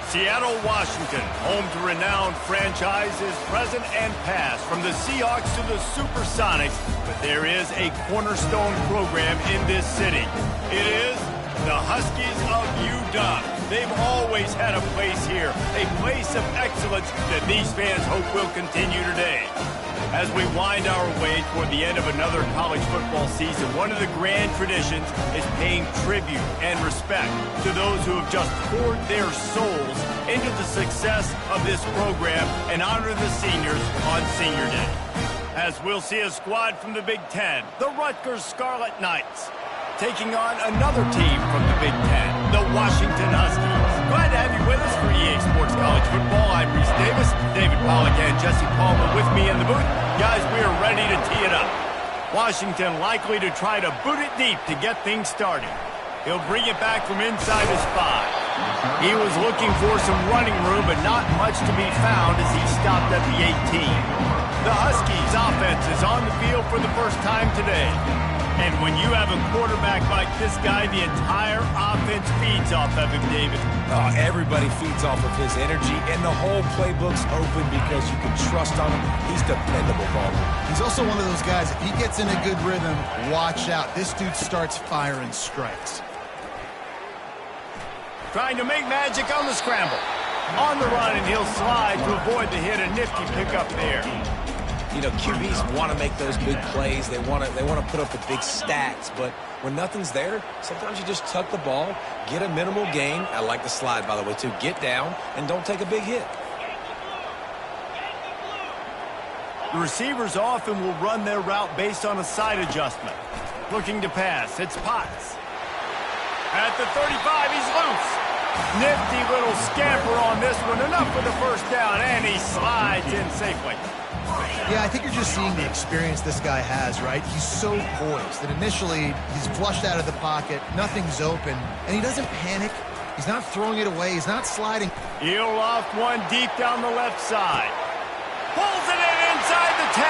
Seattle, Washington, home to renowned franchises present and past, from the Seahawks to the Supersonics, but there is a cornerstone program in this city. It is the Huskies of UW. They've always had a place here, a place of excellence that these fans hope will continue today. As we wind our way toward the end of another college football season, one of the grand traditions is paying tribute and respect to those who have just poured their souls into the success of this program and honor the seniors on Senior Day. As we'll see a squad from the Big Ten, the Rutgers Scarlet Knights, taking on another team from the Big Ten, the Washington Huskies. Glad to have you with us for EA Sports College Football. I'm Reese Davis, David Pollack, and Jesse Palmer with me in the booth. Guys, we are ready to tee it up. Washington likely to try to boot it deep to get things started. He'll bring it back from inside his 5. He was looking for some running room, but not much to be found as he stopped at the 18. The Huskies offense is on the field for the first time today. And when you have a quarterback like this guy, the entire offense feeds off of him, David. Oh, everybody feeds off of his energy, and the whole playbook's open because you can trust on him. He's dependable, Baltimore. He's also one of those guys, if he gets in a good rhythm, watch out. This dude starts firing strikes. Trying to make magic on the scramble. On the run, and he'll slide to avoid the hit. A nifty pickup there. You know, QBs want to make those big plays. They want to put up the big stats. But when nothing's there, sometimes you just tuck the ball, get a minimal gain. I like the slide, by the way, too. Get down and don't take a big hit. The receivers often will run their route based on a side adjustment. Looking to pass, it's Potts. At the 35, he's loose. Nifty little scamper on this one. Enough for the first down, and he slides in safely. Yeah, I think you're just seeing the experience this guy has, right? He's so poised that initially he's flushed out of the pocket, nothing's open, and he doesn't panic. He's not throwing it away. He's not sliding. He'll loft one deep down the left side. Pulls it in inside the 10.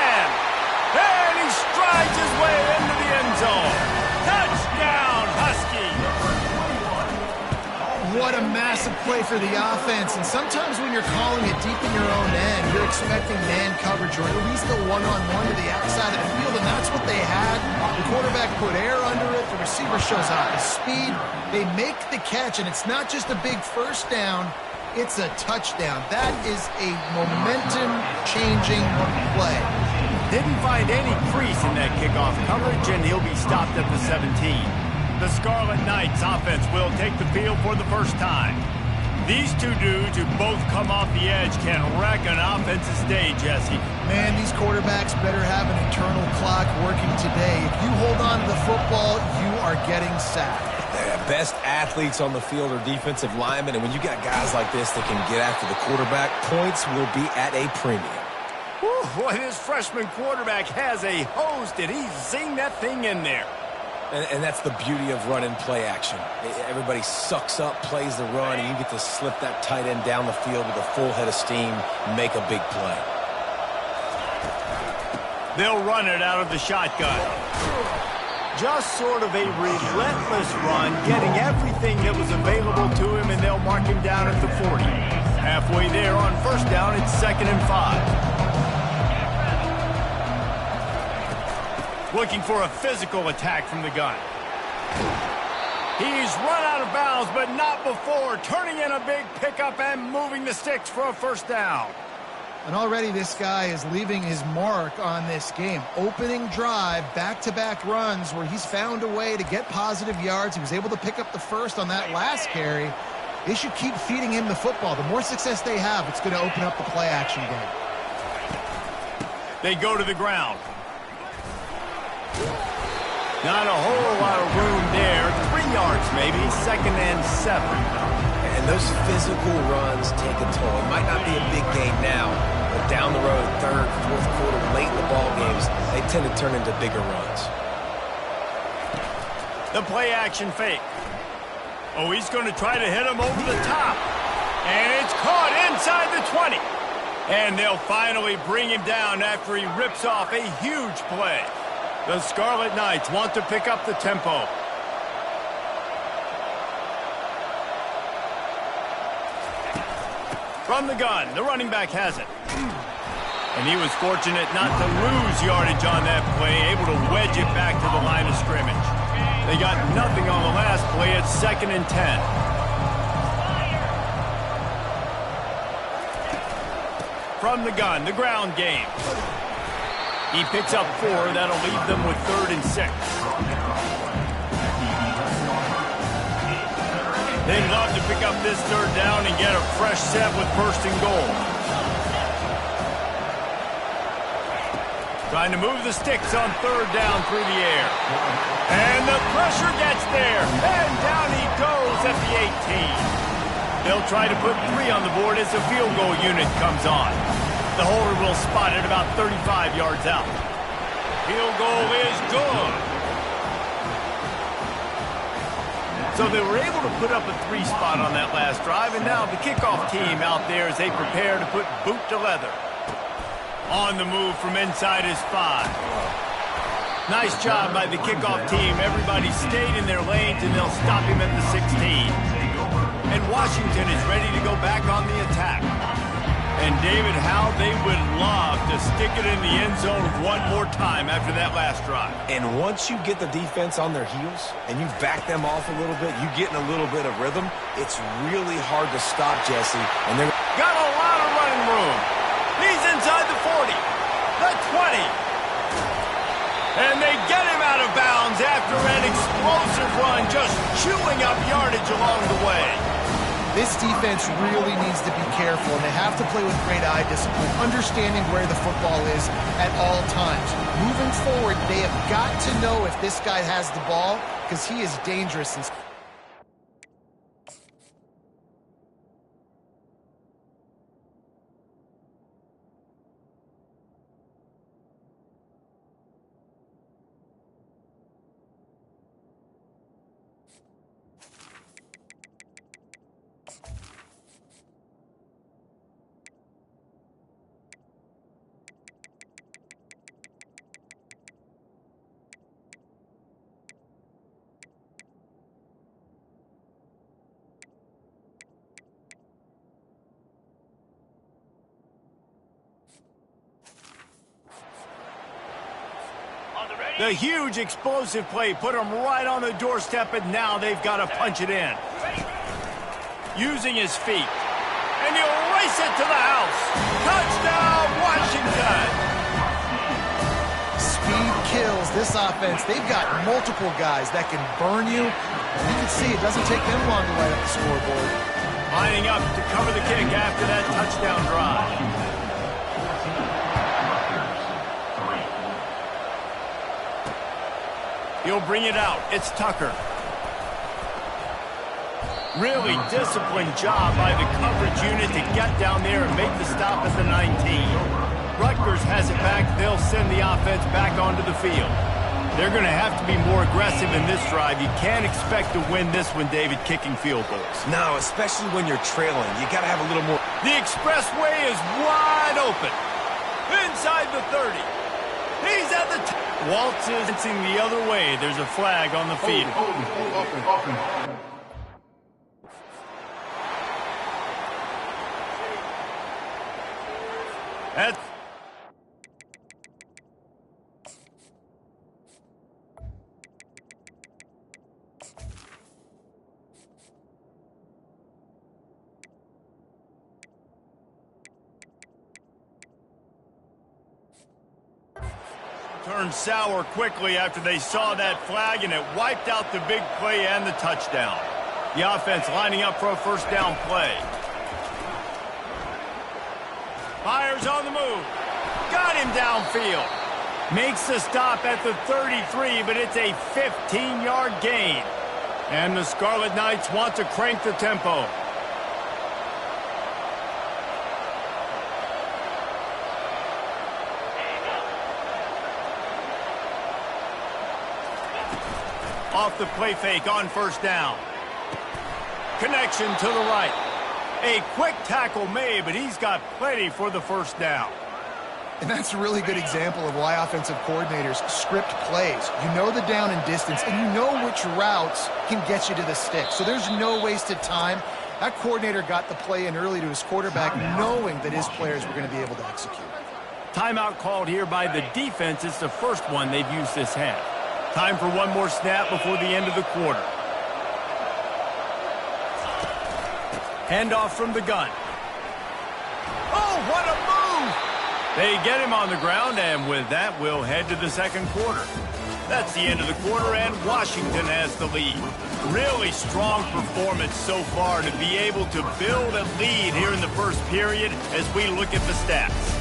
And he strides his way into the end zone. Touchdown, Husky. What a massive play for the offense. And sometimes when you're calling it deep in your own end, you're expecting man coverage or at least a one-on-one to the outside of the field, and that's what they had. The quarterback put air under it. The receiver shows off his speed. They make the catch, and it's not just a big first down. It's a touchdown. That is a momentum-changing play. Didn't find any crease in that kickoff coverage, and he'll be stopped at the 17. The Scarlet Knights offense will take the field for the first time. These two dudes who both come off the edge can wreck an offense's day, Jesse. Man, these quarterbacks better have an internal clock working today. If you hold on to the football, you are getting sacked. The best athletes on the field are defensive linemen, and when you got guys like this that can get after the quarterback, points will be at a premium. Whew, boy, this freshman quarterback has a hose. Did he zing that thing in there? And that's the beauty of run and play action. Everybody sucks up, plays the run, and you get to slip that tight end down the field with a full head of steam, make a big play. They'll run it out of the shotgun. Just sort of a relentless run, getting everything that was available to him, and they'll mark him down at the 40. Halfway there on first down, it's 2nd and 5. Looking for a physical attack from the gun. He's run out of bounds, but not before turning in a big pickup and moving the sticks for a first down. And already this guy is leaving his mark on this game. Opening drive, back-to-back runs where he's found a way to get positive yards. He was able to pick up the first on that last carry. They should keep feeding him the football. The more success they have, it's going to open up the play-action game. They go to the ground. Not a whole lot of room there. 3 yards maybe, 2nd and 7. And those physical runs take a toll. It might not be a big gain now, but down the road, 3rd, 4th quarter, late in the ball games, they tend to turn into bigger runs. The play action fake. Oh, he's going to try to hit him over the top. And it's caught inside the 20. And they'll finally bring him down after he rips off a huge play. The Scarlet Knights want to pick up the tempo. From the gun, the running back has it. And he was fortunate not to lose yardage on that play, able to wedge it back to the line of scrimmage. They got nothing on the last play. It's 2nd and 10. From the gun, the ground game. He picks up 4. That'll leave them with 3rd and 6. They'd love to pick up this 3rd down and get a fresh set with 1st and goal. Trying to move the sticks on 3rd down through the air. And the pressure gets there. And down he goes at the 18. They'll try to put 3 on the board as the field goal unit comes on. The holder will spot it about 35 yards out. Field goal is good. So they were able to put up a 3 spot on that last drive, and now the kickoff team out there as they prepare to put boot to leather. On the move from inside his 5. Nice job by the kickoff team. Everybody stayed in their lanes, and they'll stop him at the 16. And Washington is ready to go back on the attack. And David, how they would love to stick it in the end zone one more time after that last drive. And once you get the defense on their heels and you back them off a little bit, you get in a little bit of rhythm, it's really hard to stop, Jesse. And they're got a lot of running room. He's inside the 40, the 20. And they get him out of bounds after an explosive run, just chewing up yardage along the way. This defense really needs to be careful, and they have to play with great eye discipline, understanding where the football is at all times. Moving forward, they have got to know if this guy has the ball, because he is dangerous. The huge explosive play put them right on the doorstep, and now they've got to punch it in. Using his feet. And he'll race it to the house. Touchdown, Washington! Speed kills this offense. They've got multiple guys that can burn you. You can see it doesn't take them long to light up the scoreboard. Lining up to cover the kick after that touchdown drive. He'll bring it out. It's Tucker. Really disciplined job by the coverage unit to get down there and make the stop at the 19. Rutgers has it back. They'll send the offense back onto the field. They're going to have to be more aggressive in this drive. You can't expect to win this one, David, kicking field goals. No, especially when you're trailing. You got to have a little more. The expressway is wide open. Inside the 30. He's at the Waltz is dancing the other way. There's a flag on the field. That's turned sour quickly after they saw that flag, and it wiped out the big play and the touchdown. The offense lining up for a first down play. Fires on the move. Got him downfield. Makes the stop at the 33, but it's a 15-yard gain. And the Scarlet Knights want to crank the tempo. Off the play fake on first down. Connection to the right. A quick tackle made, but he's got plenty for the first down. And that's a really good example of why offensive coordinators script plays. You know the down and distance, and you know which routes can get you to the stick. So there's no wasted time. That coordinator got the play in early to his quarterback, knowing that his players were going to be able to execute. Timeout called here by the defense. It's the first one they've used this half. Time for one more snap before the end of the quarter. Handoff from the gun. Oh, what a move! They get him on the ground, and with that, we'll head to the second quarter. That's the end of the quarter, and Washington has the lead. Really strong performance so far to be able to build a lead here in the first period as we look at the stats.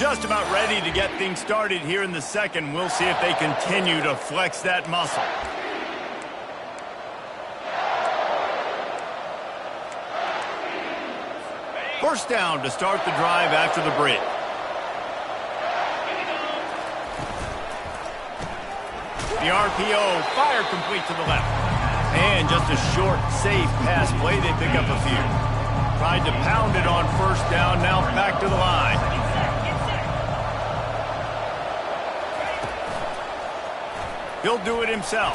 Just about ready to get things started here in the second. We'll see if they continue to flex that muscle. First down to start the drive after the break. The RPO, fire complete to the left. And just a short, safe pass play. They pick up a few. Tried to pound it on first down, now back to the line. He'll do it himself.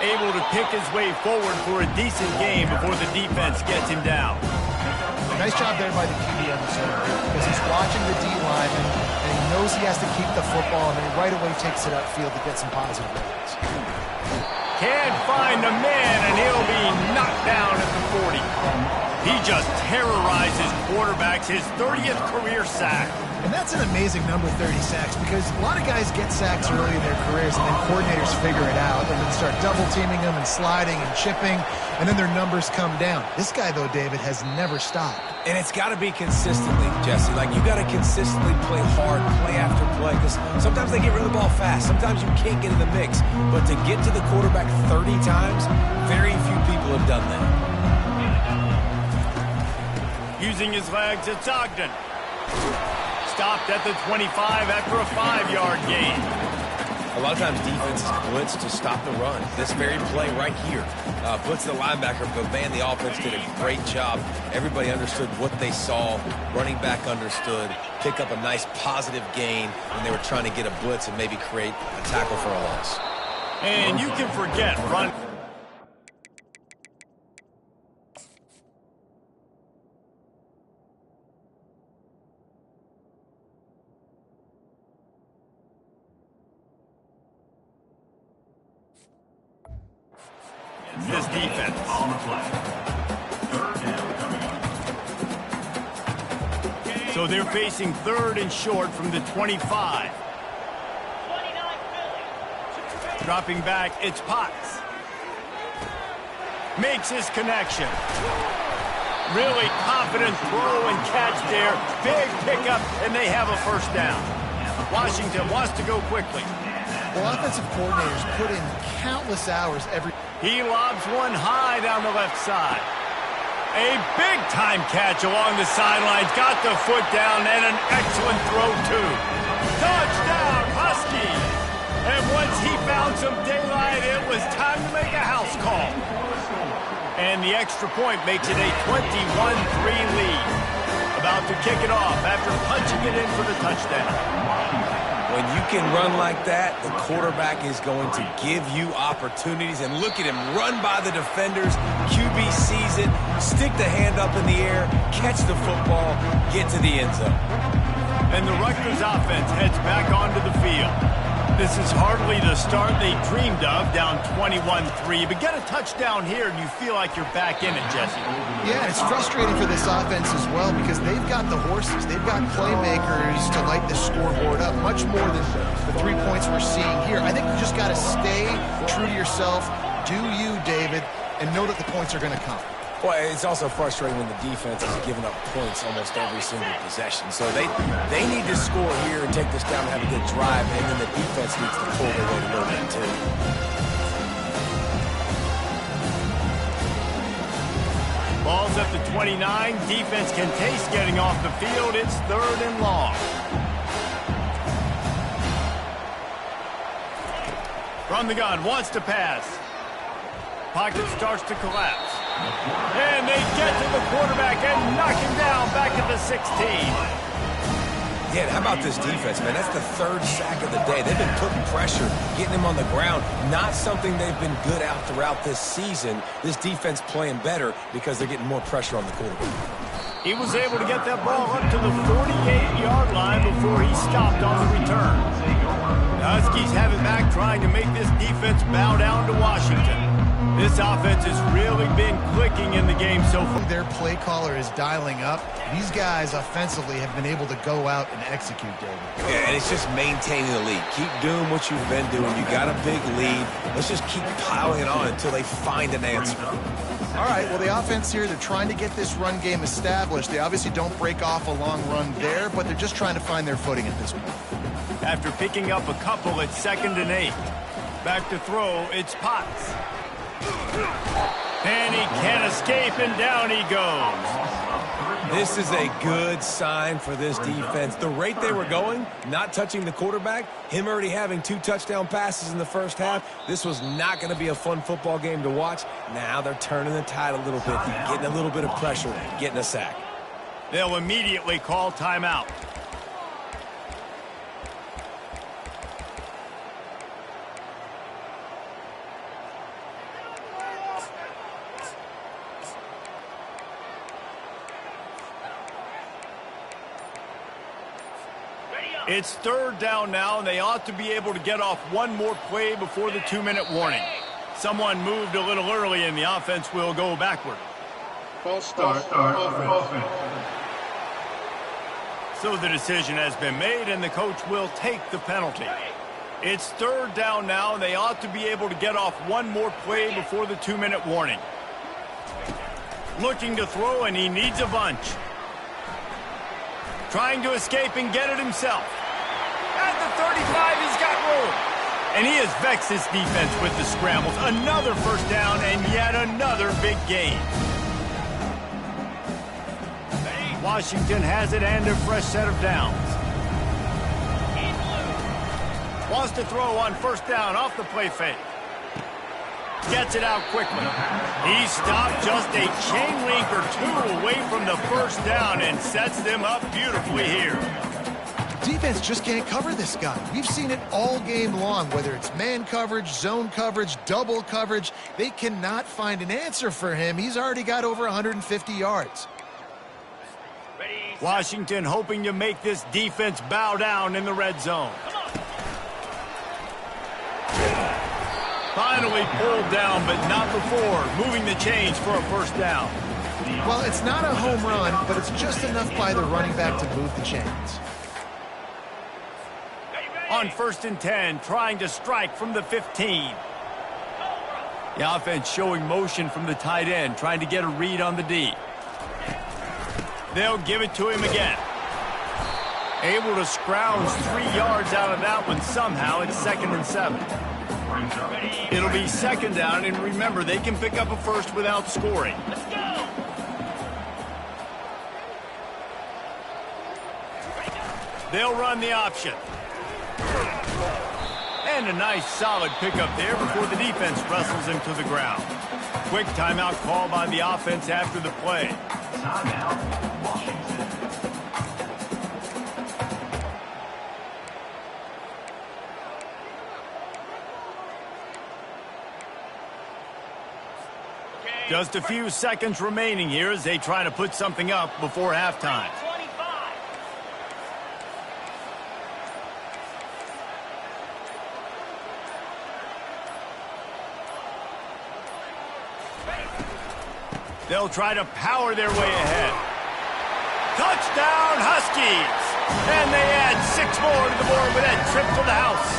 Able to pick his way forward for a decent game before the defense gets him down. Nice job there by the QB on the center because he's watching the D lineman and he knows he has to keep the football, and then he right away takes it upfield to get some positive yards. Can't find a man, and he'll be knocked down at the 40. He just terrorizes quarterbacks, his 30th career sack. And that's an amazing number, 30 sacks, because a lot of guys get sacks early in their careers, and then coordinators figure it out and then start double-teaming them and sliding and chipping, and then their numbers come down. This guy, though, David, has never stopped. And it's got to be consistently, Jesse. Like, you got to consistently play hard, play after play, because sometimes they get rid of the ball fast. Sometimes you can't get in the mix. But to get to the quarterback 30 times, very few people have done that. Using his legs, it's Ogden. Stopped at the 25 after a 5-yard gain. A lot of times defenses blitz to stop the run. This very play right here, blitz the linebacker, but man, the offense did a great job. Everybody understood what they saw. Running back understood. Pick up a nice positive gain when they were trying to get a blitz and maybe create a tackle for a loss. And you can forget run. This defense. On the play. Third down coming up. So they're facing third and short from the 25. Dropping back, it's Potts. Makes his connection. Really confident throw and catch there. Big pickup, and they have a first down. Washington wants to go quickly. Well, offensive coordinators put in countless hours every... He lobs one high down the left side. A big-time catch along the sidelines. Got the foot down and an excellent throw, too. Touchdown, Huskies! And once he found some daylight, it was time to make a house call. And the extra point makes it a 21-3 lead. About to kick it off after punching it in for the touchdown. When you can run like that, the quarterback is going to give you opportunities. And look at him run by the defenders. QB sees it, stick the hand up in the air, catch the football, get to the end zone. And the Rutgers offense heads back onto the field. This is hardly the start they dreamed of, down 21-3. But get a touchdown here, and you feel like you're back in it, Jesse. Yeah, it's frustrating for this offense as well because they've got the horses. They've got playmakers to light the scoreboard up, much more than the 3 points we're seeing here. I think you just got to stay true to yourself, do you, David, and know that the points are going to come. Well, it's also frustrating when the defense is giving up points almost every single possession. So they need to score here and take this down and have a good drive, and then the defense needs to pull their weight a little bit too. Ball's up to 29. Defense can taste getting off the field. It's third and long. From the gun, wants to pass. Pocket starts to collapse. And they get to the quarterback and knock him down back at the 16. Yeah, and how about this defense, man? That's the third sack of the day. They've been putting pressure, getting him on the ground. Not something they've been good at throughout this season. This defense playing better because they're getting more pressure on the quarterback. He was able to get that ball up to the 48-yard line before he stopped on the return. The Huskies have it back, trying to make this defense bow down to Washington. This offense has really been clicking in the game so far. Their play caller is dialing up. These guys offensively have been able to go out and execute, David. Yeah, and it's just maintaining the lead. Keep doing what you've been doing. You got a big lead. Let's just keep piling it on until they find an answer. All right, well, the offense here, they're trying to get this run game established. They obviously don't break off a long run there, but they're just trying to find their footing at this point. After picking up a couple at 2nd and 8. Back to throw, it's Potts. And he can't escape, and down he goes. This is a good sign for this defense. The rate they were going, not touching the quarterback, him already having 2 touchdown passes in the first half, this was not going to be a fun football game to watch. Now they're turning the tide a little bit, getting a little bit of pressure, getting a sack. They'll immediately call timeout. It's 3rd down now, and they ought to be able to get off one more play before the 2-minute warning. Someone moved a little early, and the offense will go backward. False start offense. So the decision has been made, and the coach will take the penalty. It's 3rd down now, and they ought to be able to get off one more play before the 2-minute warning. Looking to throw, and he needs a bunch. Trying to escape and get it himself. At the 35, he's got room. And he has vexed his defense with the scrambles. Another first down and yet another big gain. Washington has it and a fresh set of downs. Wants to throw on 1st down off the play fake. Gets it out quickly. He stopped just a chain link or 2 away from the 1st down and sets them up beautifully here. Defense just can't cover this guy. We've seen it all game long, whether it's man coverage, zone coverage, double coverage. They cannot find an answer for him. He's already got over 150 yards. Washington hoping to make this defense bow down in the red zone. Finally pulled down, but not before moving the chains for a 1st down. Well, it's not a home run, but it's just enough by the running back to move the chains. On 1st and 10, trying to strike from the 15. The offense showing motion from the tight end, trying to get a read on the D. They'll give it to him again. Able to scrounge 3 yards out of that one somehow. It's 2nd and 7. It'll be 2nd down, and remember, they can pick up a first without scoring. Let's go! They'll run the option. And a nice solid pickup there before the defense wrestles him to the ground. Quick timeout call by the offense after the play. Timeout, Washington. Just a few seconds remaining here as they try to put something up before halftime. They'll try to power their way ahead. Touchdown, Huskies! And they add 6 more to the board with that trip to the house.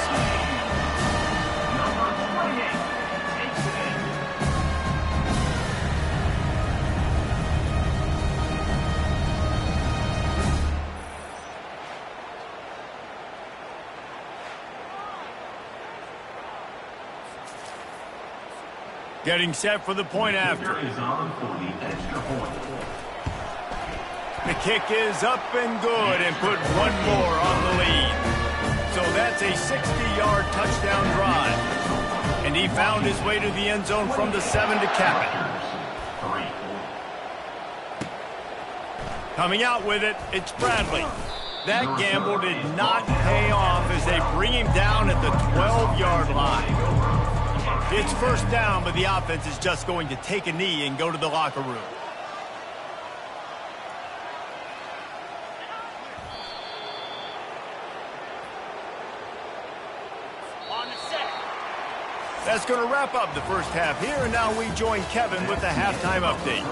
Getting set for the point after. The kick is up and good and put 1 more on the lead. So that's a 60-yard touchdown drive. And he found his way to the end zone from the 7 to cap it. Coming out with it, it's Bradley. That gamble did not pay off as they bring him down at the 12-yard line. It's first down, but the offense is just going to take a knee and go to the locker room. That's going to wrap up the first half here, and now we join Kevin with the halftime update.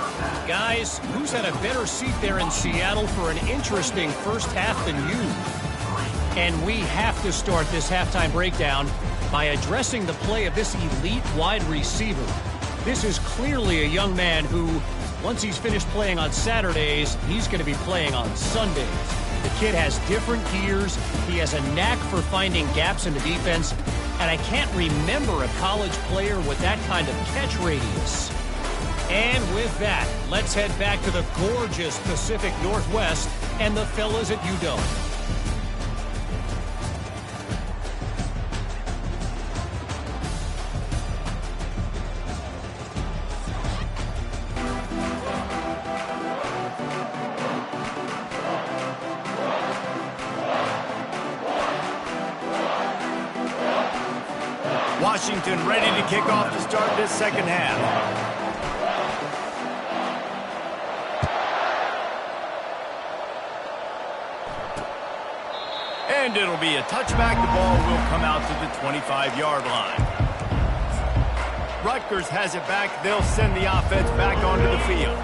Guys, who's had a better seat there in Seattle for an interesting first half than you? And we have to start this halftime breakdown by addressing the play of this elite wide receiver. This is clearly a young man who, once he's finished playing on Saturdays, he's going to be playing on Sundays. The kid has different gears. He has a knack for finding gaps in the defense. And I can't remember a college player with that kind of catch radius. And with that, let's head back to the gorgeous Pacific Northwest and the fellas at UW. Washington ready to kick off to start this second half. And it'll be a touchback. The ball will come out to the 25-yard line. Rutgers has it back. They'll send the offense back onto the field.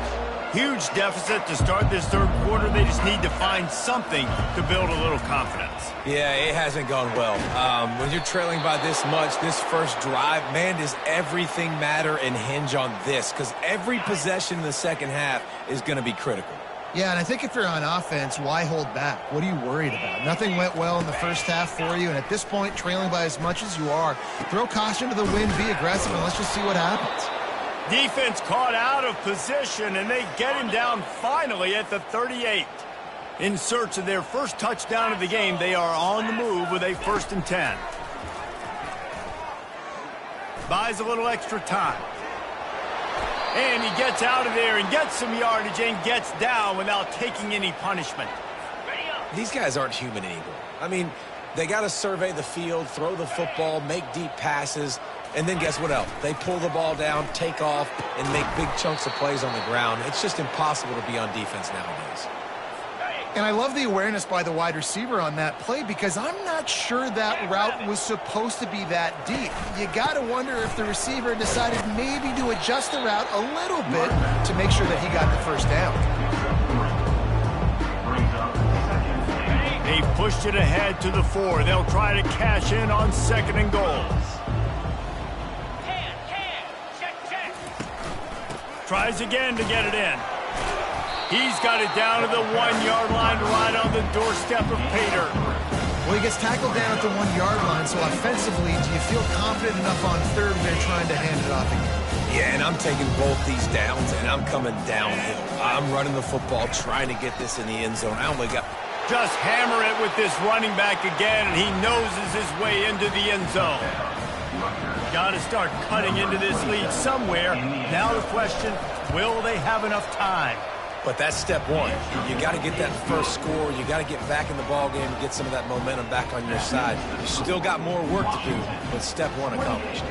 Huge deficit to start this third quarter. They just need to find something to build a little confidence. Yeah, it hasn't gone well. When you're trailing by this much, this first drive, man, does everything matter and hinge on this? Because every possession in the second half is going to be critical. Yeah, and I think if you're on offense, why hold back? What are you worried about? Nothing went well in the first half for you, and at this point, trailing by as much as you are, throw caution to the wind, be aggressive, and let's just see what happens. Defense caught out of position, and they get him down finally at the 38. In search of their first touchdown of the game, they are on the move with a 1st and 10. Buys a little extra time. And he gets out of there and gets some yardage and gets down without taking any punishment. These guys aren't human anymore. I mean, they got to survey the field, throw the football, make deep passes, and then guess what else? They pull the ball down, take off, and make big chunks of plays on the ground. It's just impossible to be on defense nowadays. And I love the awareness by the wide receiver on that play because I'm not sure that route was supposed to be that deep. You got to wonder if the receiver decided maybe to adjust the route a little bit to make sure that he got the first down. They pushed it ahead to the 4. They'll try to cash in on 2nd and goal. Tries again to get it in. He's got it down to the 1-yard line right on the doorstep of Pater. Well, he gets tackled down at the 1-yard line, so offensively, do you feel confident enough on 3rd when they're trying to hand it off again? Yeah, and I'm taking both these downs, and I'm coming downhill. I'm running the football, trying to get this in the end zone. I only got... Just hammer it with this running back again, and he noses his way into the end zone. Got to start cutting into this lead somewhere. Now the question, will they have enough time? But that's step one. You got to get that first score. You got to get back in the ball game and get some of that momentum back on your side. You still got more work to do, but step one accomplished.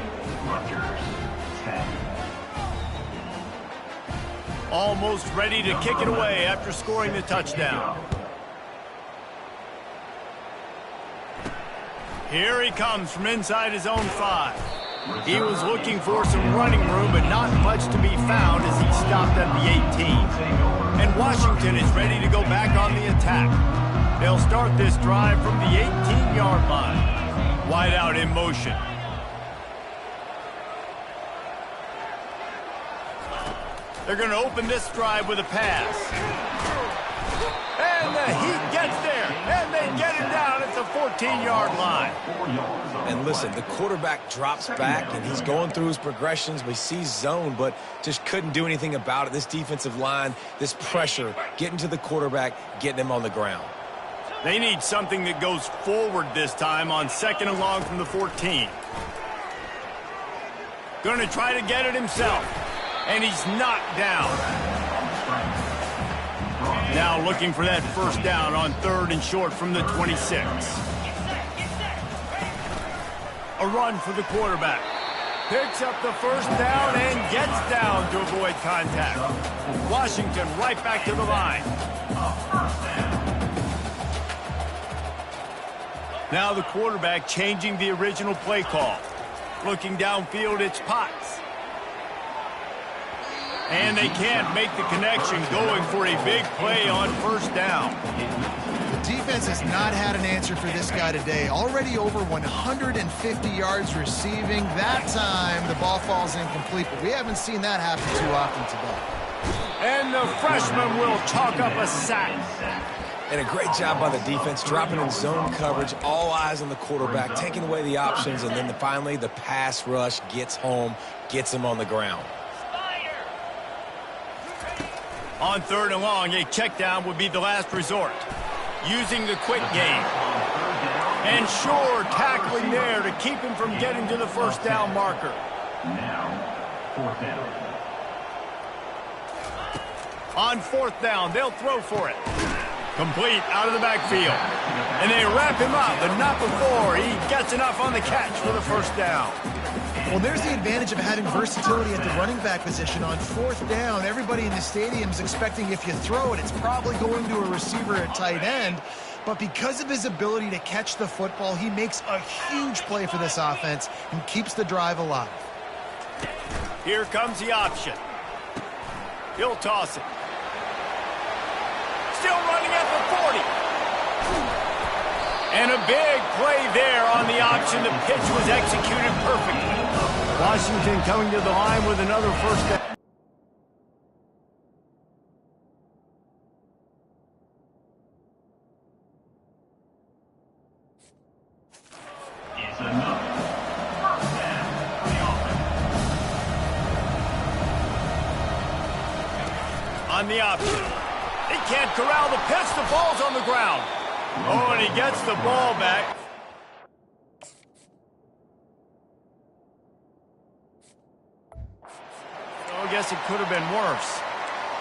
Almost ready to kick it away after scoring the touchdown. Here he comes from inside his own 5. He was looking for some running room, but not much to be found as he stopped at the 18. And Washington is ready to go back on the attack. They'll start this drive from the 18-yard line. Wide out in motion. They're going to open this drive with a pass. And the Heat gets there, and they get him down at the 14-yard line. And listen, the quarterback drops back, and he's going through his progressions. We see zone, but just couldn't do anything about it. This defensive line, this pressure, getting to the quarterback, getting him on the ground. They need something that goes forward this time on 2nd and long from the 14. Going to try to get it himself, and he's knocked down. Now looking for that first down on 3rd and short from the 26. A run for the quarterback. Picks up the first down and gets down to avoid contact. Washington right back to the line. Now the quarterback changing the original play call. Looking downfield, it's Potts. And they can't make the connection, going for a big play on first down. The defense has not had an answer for this guy today. Already over 150 yards receiving. That time, the ball falls incomplete, but we haven't seen that happen too often today. And the freshman will chalk up a sack. And a great job by the defense, dropping in zone coverage, all eyes on the quarterback, taking away the options, and then finally the pass rush gets home, gets him on the ground. On 3rd and long, a check down would be the last resort. Using the quick game. And sure, tackling there to keep him from getting to the first down marker. Now, 4th down. On 4th down, they'll throw for it. Complete out of the backfield. And they wrap him up, but not before he gets enough on the catch for the first down. Well, there's the advantage of having versatility at the running back position. On 4th down, everybody in the stadium is expecting if you throw it, it's probably going to a receiver at tight end. But because of his ability to catch the football, he makes a huge play for this offense and keeps the drive alive. Here comes the option. He'll toss it. Still running at the 40. And a big play there on the option. The pitch was executed perfectly. Washington coming to the line with another first down. It's another first down for the offense. On the option. He can't corral the pitch. The ball's on the ground. Oh, and he gets the ball back. I guess it could have been worse.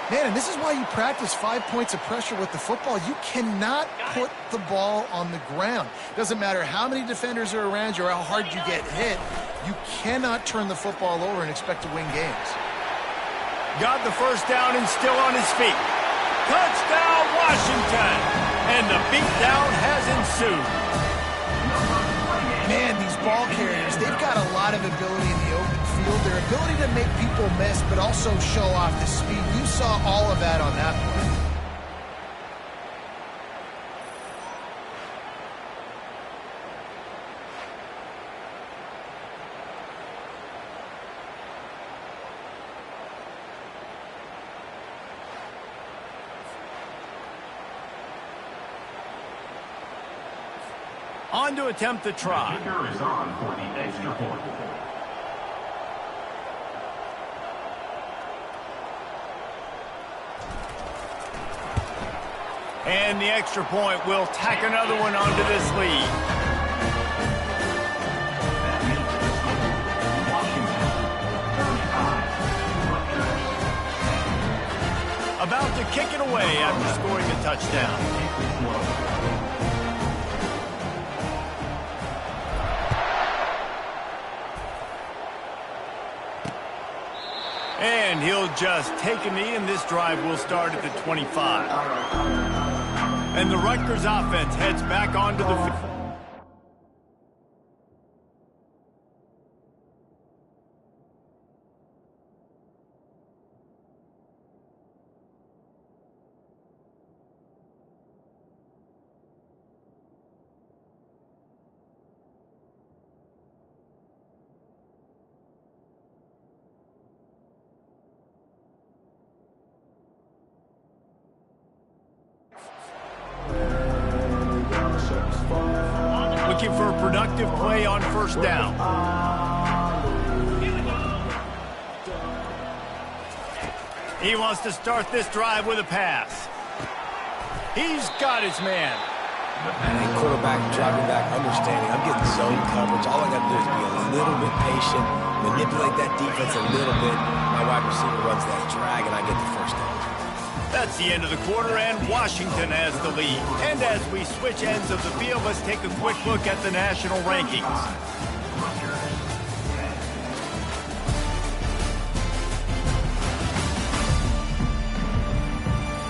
Man, and this is why you practice 5 points of pressure with the football. You cannot put the ball on the ground. Doesn't matter how many defenders are around you or how hard you get hit. You cannot turn the football over and expect to win games. Got the first down and still on his feet. Touchdown, Washington! And the beatdown has ensued. Man, these ball carriers, they've got a lot of ability in the open field. Their ability to make people miss, but also show off the speed. You saw all of that on that play. On to attempt the try. The kicker is on for the extra point. And the extra point will tack another one onto this lead. About to kick it away after scoring a touchdown. And he'll just take a knee, and this drive will start at the 25. And the Rutgers offense heads back onto the field. Looking for a productive play on first down. He wants to start this drive with a pass. He's got his man. And quarterback dropping back, understanding. I'm getting zone coverage. All I got to do is be a little bit patient, manipulate that defense a little bit. My wide receiver runs that drag, and I get the first down. That's the end of the quarter, and Washington has the lead. And as we switch ends of the field, let's take a quick look at the national rankings.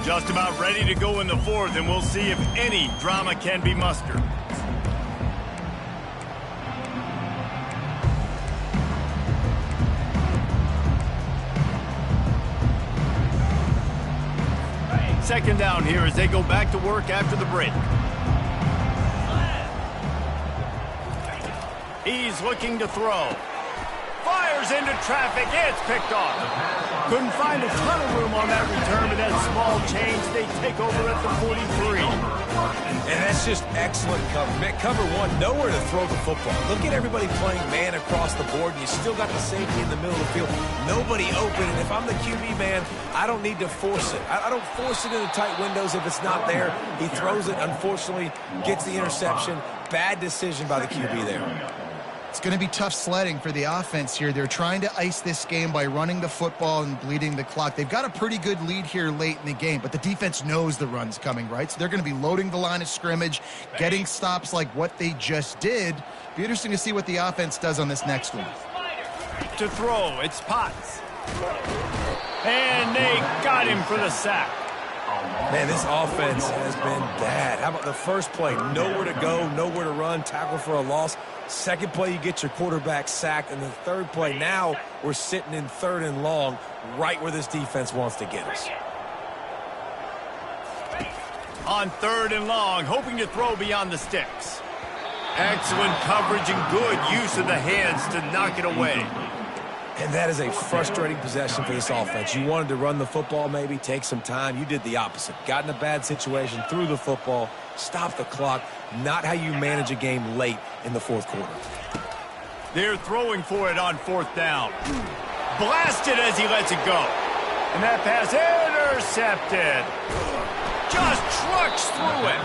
Just about ready to go in the fourth, and we'll see if any drama can be mustered. Second down here as they go back to work after the break. He's looking to throw. Fires into traffic. It's picked off. Couldn't find a ton of room on that return, but that small change, they take over at the 43. And that's just excellent cover. Man, cover one, nowhere to throw the football. Look at everybody playing man across the board, and you still got the safety in the middle of the field. Nobody open, and if I'm the QB man, I don't need to force it. I don't force it into tight windows if it's not there. He throws it, unfortunately, gets the interception. Bad decision by the QB there. It's going to be tough sledding for the offense here. They're trying to ice this game by running the football and bleeding the clock. They've got a pretty good lead here late in the game, but the defense knows the run's coming, right? So they're going to be loading the line of scrimmage, getting stops like what they just did. Be interesting to see what the offense does on this next one. To throw, it's Potts. And they got him for the sack. Man, this offense has been bad. How about the first play? Nowhere to go, nowhere to run, tackle for a loss. Second play, you get your quarterback sacked. And the third play, now we're sitting in third and long, right where this defense wants to get us. On third and long, hoping to throw beyond the sticks. Excellent coverage and good use of the hands to knock it away. And that is a frustrating possession for this offense. You wanted to run the football, maybe take some time. You did the opposite. Got in a bad situation, threw the football, stopped the clock. Not how you manage a game late in the fourth quarter. They're throwing for it on fourth down. Blasted as he lets it go. And that pass intercepted. Just trucks through it.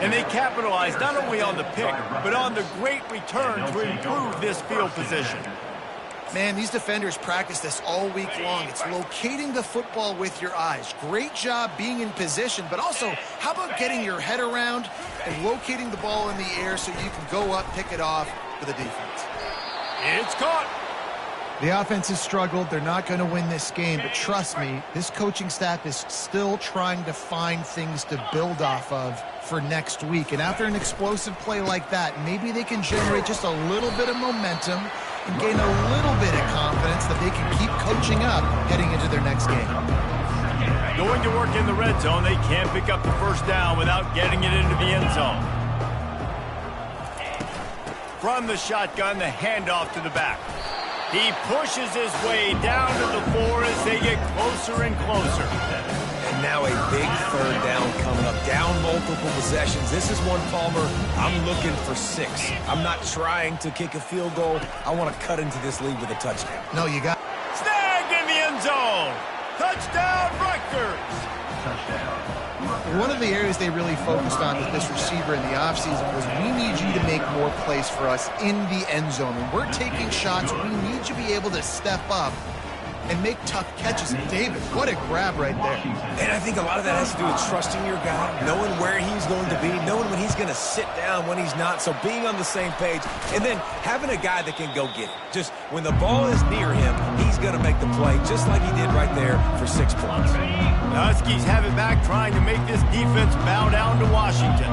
And they capitalize not only on the pick, but on the great return to improve this field position. Man, these defenders practice this all week long. It's locating the football with your eyes. Great job being in position, but also, how about getting your head around and locating the ball in the air so you can go up, pick it off for the defense. It's caught. The offense has struggled. They're not going to win this game, but trust me, this coaching staff is still trying to find things to build off of for next week. And after an explosive play like that, maybe they can generate just a little bit of momentum and gain a little bit of confidence that they can keep coaching up heading into their next game. Going to work in the red zone, they can't pick up the first down without getting it into the end zone. From the shotgun, the handoff to the back. He pushes his way down to the 4 as they get closer and closer. And now a big third down coming up. Down multiple possessions. This is one, Palmer, I'm looking for 6. I'm not trying to kick a field goal. I want to cut into this lead with a touchdown. No, you got... Snagged in the end zone. Touchdown, Rutgers. Touchdown. One of the areas they really focused on with this receiver in the offseason was we need you to make more plays for us in the end zone. When we're taking shots, we need you to be able to step up and make tough catches. And David, what a grab right there. And I think a lot of that has to do with trusting your guy, knowing where he's going to be, knowing when he's going to sit down, when he's not. So being on the same page, and then having a guy that can go get it. Just when the ball is near him, he's going to make the play, just like he did right there for 6 points. The Huskies have it back, trying to make this defense bow down to Washington.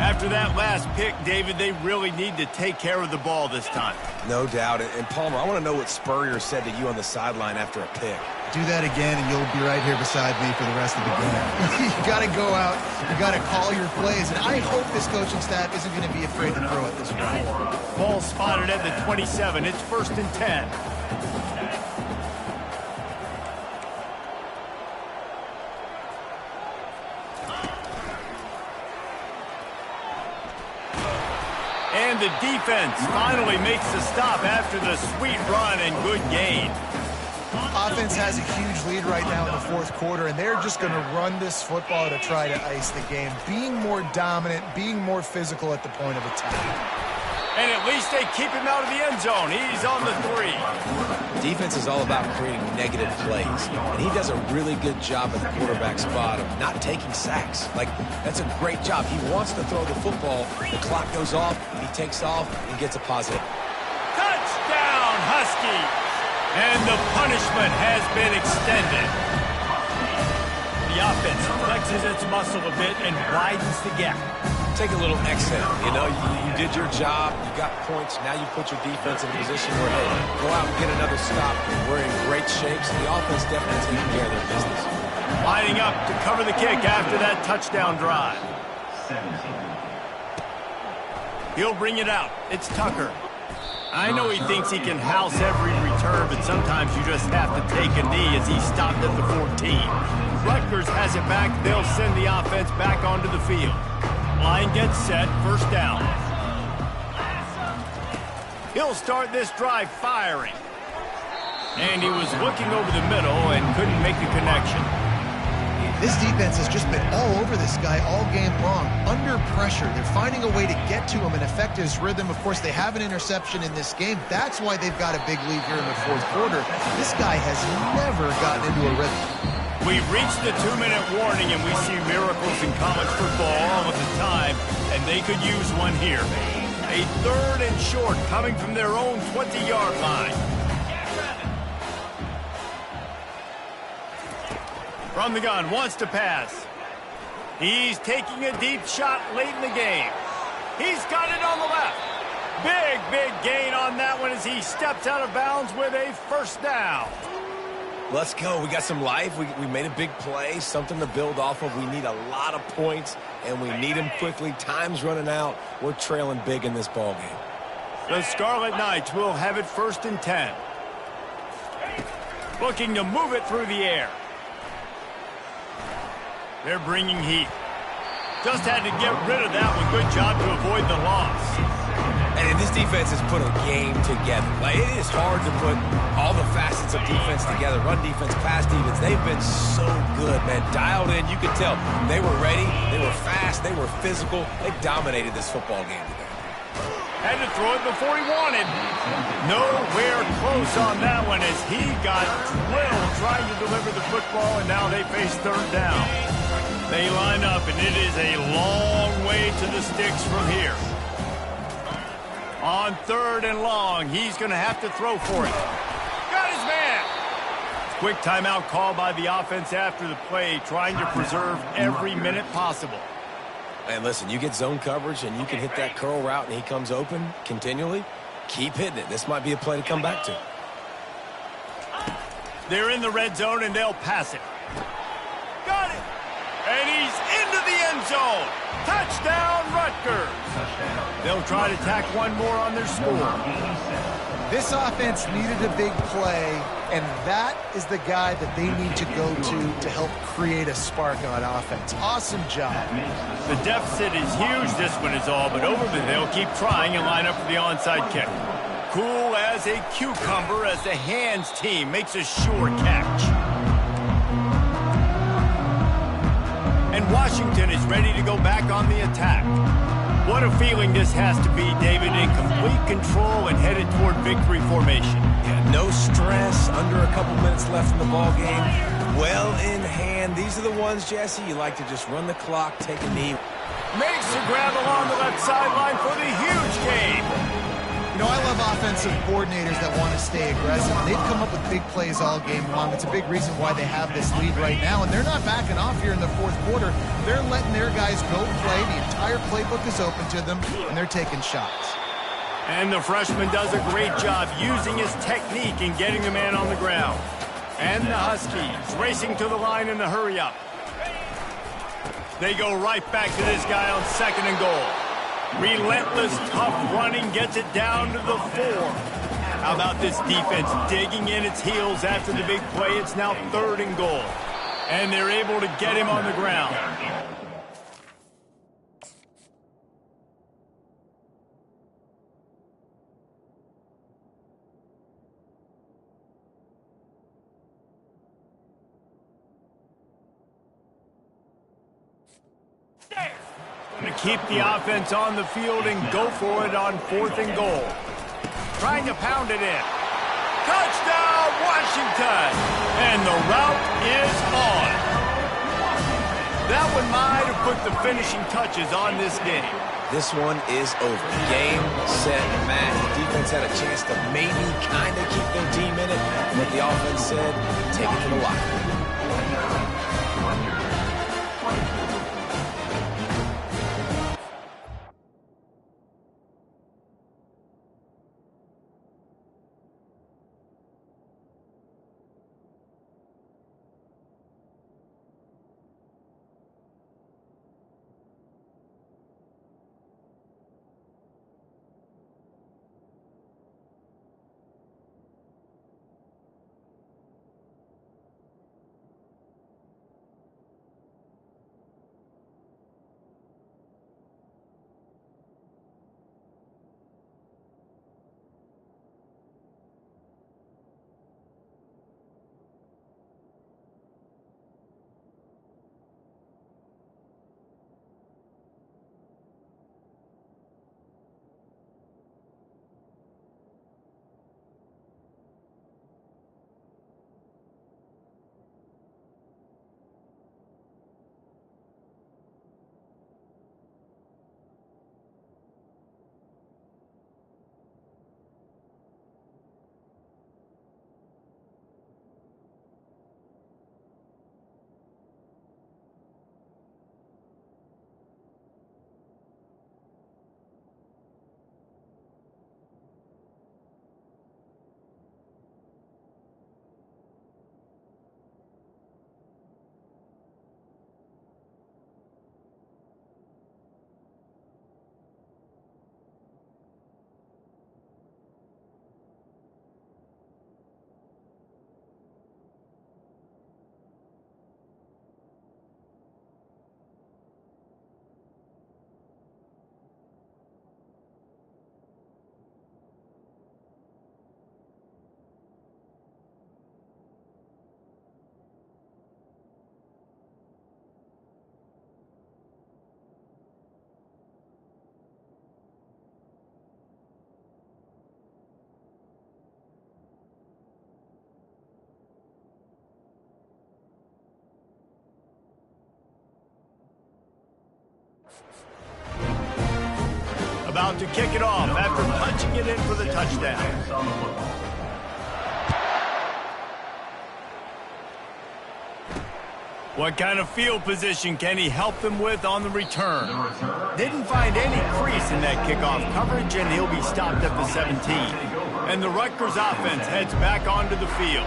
After that last pick, David, they really need to take care of the ball this time. No doubt. And Palmer, I want to know what Spurrier said to you on the sideline after a pick. Do that again, and you'll be right here beside me for the rest of the game. You got to go out. You got to call your plays. And I hope this coaching staff isn't going to be afraid to throw it this way. Ball spotted at the 27. It's 1st and 10. And the defense finally makes the stop after the sweet run and good gain. Offense has a huge lead right now in the fourth quarter, and they're just going to run this football to try to ice the game, being more dominant, being more physical at the point of attack. And at least they keep him out of the end zone. He's on the 3. Defense is all about creating negative plays, and he does a really good job at the quarterback spot of not taking sacks. Like, that's a great job. He wants to throw the football. The clock goes off, he takes off, and gets a positive. Touchdown, Huskies! And the punishment has been extended. The offense flexes its muscle a bit and widens the gap. Take a little exhale. You know, you did your job, you got points, now you put your defense in a position where, hey, go out and get another stop. We're in great shape, so the offense definitely taking care of their business. Lining up to cover the kick after that touchdown drive. 17. He'll bring it out. It's Tucker. I know he thinks he can house every return, but sometimes you just have to take a knee as he stopped at the 14. Rutgers has it back. They'll send the offense back onto the field. Line gets set, first down. He'll start this drive firing. And he was looking over the middle and couldn't make the connection. This defense has just been all over this guy all game long. Under pressure, they're finding a way to get to him and affect his rhythm. Of course, they have an interception in this game. That's why they've got a big lead here in the fourth quarter. This guy has never gotten into a rhythm. We've reached the 2-minute warning, and we see miracles in college football all of the time, and they could use one here. A 3rd and short coming from their own 20-yard line. From the gun, wants to pass. He's taking a deep shot late in the game. He's got it on the left. Big gain on that one as he steps out of bounds with a first down. Let's go. We got some life. We made a big play, something to build off of. We need a lot of points, and we need them quickly. Time's running out. We're trailing big in this ball game. The Scarlet Knights will have it 1st and 10. Looking to move it through the air. They're bringing heat. Just had to get rid of that one. Good job to avoid the loss. And this defense has put a game together. Like, it is hard to put all the facets of defense together. Run defense, pass defense. They've been so good, man. Dialed in. You could tell they were ready. They were fast. They were physical. They dominated this football game today. Had to throw it before he wanted. Nowhere close on that one as he got drilled trying to deliver the football, and now they face 3rd down. They line up, and it is a long way to the sticks from here. On 3rd and long, he's going to have to throw for it. Got his man. Quick timeout call by the offense after the play, trying to preserve every minute possible. And listen, you get zone coverage and you can hit that curl route and he comes open continually. Keep hitting it. This might be a play to come back to. They're in the red zone and they'll pass it. Got it. And he's into the end zone. Touchdown, Rutgers. They'll try to tack one more on their score. This offense needed a big play, and that is the guy that they need to go to help create a spark on offense. Awesome job. The deficit is huge, this one is all, but over they'll keep trying and line up for the onside kick. Cool as a cucumber as the hands team makes a sure catch. And Washington is ready to go back on the attack. What a feeling this has to be, David, in complete control and headed toward victory formation. Yeah, no stress, under a couple minutes left in the ball game. Well in hand. These are the ones, Jesse, you like to just run the clock, take a knee. Makes the grab along the left sideline for the huge gain. You know, I love offensive coordinators that want to stay aggressive. They've come up with big plays all game long. It's a big reason why they have this lead right now, and they're not backing off here in the fourth quarter. They're letting their guys go play. The entire playbook is open to them, and they're taking shots. And the freshman does a great job using his technique and getting the man on the ground. And the Huskies racing to the line in the hurry-up. They go right back to this guy on 2nd and goal. Relentless, tough running gets it down to the 4. How about this defense digging in its heels after the big play? It's now 3rd and goal. And they're able to get him on the ground. Going to keep the offense on the field and go for it on 4th and goal. Trying to pound it in. Touchdown, Washington! And the route is on. That one might have put the finishing touches on this game. This one is over. Game, set, match. The defense had a chance to maybe kind of keep their team in it. But the offense said, take it to the locker. About to kick it off after punching it in for the touchdown. What kind of field position can he help them with on the return? Didn't find any crease in that kickoff coverage, and he'll be stopped at the 17. And the Rutgers offense heads back onto the field.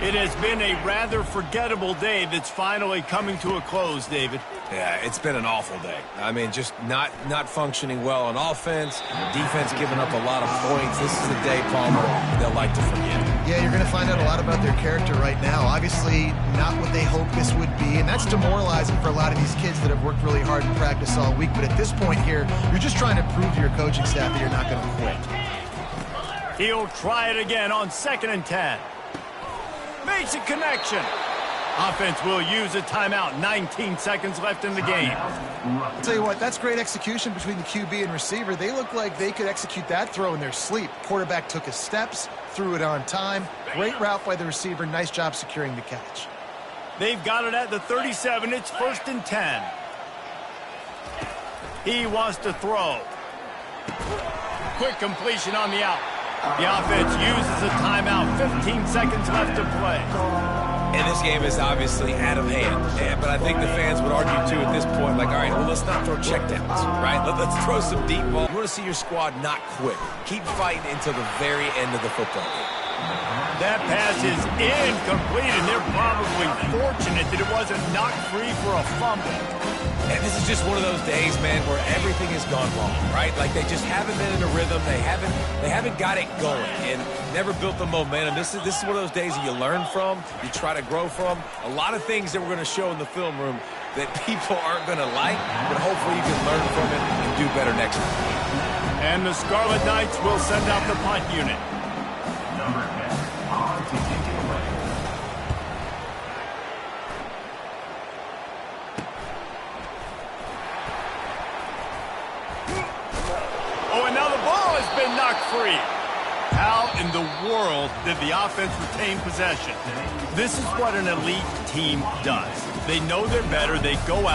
It has been a rather forgettable day that's finally coming to a close, David. Yeah, it's been an awful day. I mean, just not functioning well on offense, defense giving up a lot of points. This is a day, Palmer, they'll like to forget. Yeah, you're going to find out a lot about their character right now. Obviously, not what they hoped this would be, and that's demoralizing for a lot of these kids that have worked really hard in practice all week. But at this point here, you're just trying to prove to your coaching staff that you're not going to quit. He'll try it again on 2nd and 10. Makes a connection. Offense will use a timeout. 19 seconds left in the game. I'll tell you what, that's great execution between the QB and receiver. They look like they could execute that throw in their sleep. Quarterback took his steps, threw it on time. Great route by the receiver. Nice job securing the catch. They've got it at the 37. It's 1st and 10. He wants to throw. Quick completion on the out. The offense uses a timeout. 15 seconds left to play. And this game is obviously out of hand. But I think the fans would argue, too, at this point, like, all right, well, let's not throw checkdowns, right? Let's throw some deep ball. You want to see your squad not quit. Keep fighting until the very end of the football game. That pass is incomplete, and they're probably fortunate that it wasn't knocked free for a fumble. And this is just one of those days, man, where everything has gone wrong, right? Like they just haven't been in a rhythm. They haven't got it going and never built the momentum. This is one of those days that you learn from, you try to grow from. A lot of things that we're going to show in the film room that people aren't going to like, but hopefully you can learn from it and do better next time. And the Scarlet Knights will send out the punt unit. Number 10, on to take it away. been knocked free. How in the world did the offense retain possession? This is what an elite team does. They know they're better. They go out.